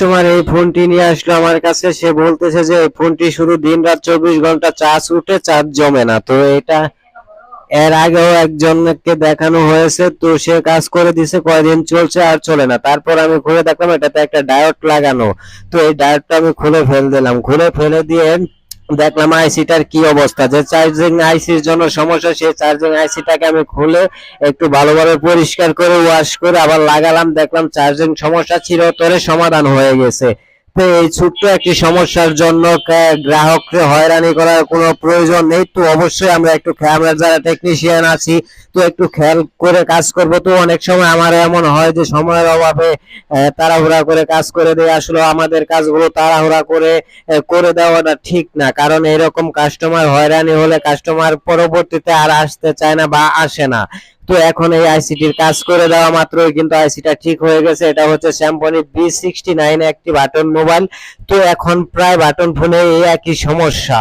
Customer এই ফোনটি নিয়ে আসলো আমার কাছে। সে বলতেছে যে এই ফোনটি শুধু দিন রাত 24 ঘন্টা চার্জ উঠে চার্জ জমে না। তো এটা এর আগেও একজনকে দেখানো হয়েছে, তো সে কাজ করে দিছে, কয়দিন চলছে আর চলে না। তারপর আমি খুলে দেখলাম এটাতে একটা ডায়োড লাগানো। তো এই ডায়োডটা আমি খুলে ফেলে দিলাম, খুলে ফেলে দিয়ে দেখলাম আইসিটার কি অবস্থা। যে চার্জিং আইসির জন্য সমস্যা, সেই চার্জিং আইসিটাকে আমি খুলে একটু ভালোভাবে পরিষ্কার করে ওয়াশ করে আবার লাগালাম, দেখলাম চার্জিং সমস্যা চিরতরে সমাধান হয়ে গেছে। তো এই ছোট্ট একটি সমস্যার জন্য গ্রাহককে হয়রানি করার কোনো প্রয়োজন নেই। তো অবশ্যই আমরা যারা টেকনিশিয়ান আছি, তো একটু খেয়াল করে কাজ করব। তো অনেক সময় আমার এমন হয় যে সময়ের অভাবে তাড়াহুড়া করে কাজ করে দেয়। আসলে আমাদের কাজগুলো তাড়াহুড়া করে করে দেওয়াটা ঠিক না, কারণ এরকম কাস্টমার হয়রানি হলে কাস্টমার পরবর্তীতে আর আসতে চায় না বা আসে না। তো এখন এই আইসিটির কাজ করে দেওয়া মাত্রই কিন্তু আইসিটা ঠিক হয়ে গেছে। এটা হচ্ছে স্যামসং B69 একটি বাটন মোবাইল। তো এখন প্রায় বাটন ফোনে এই একই সমস্যা।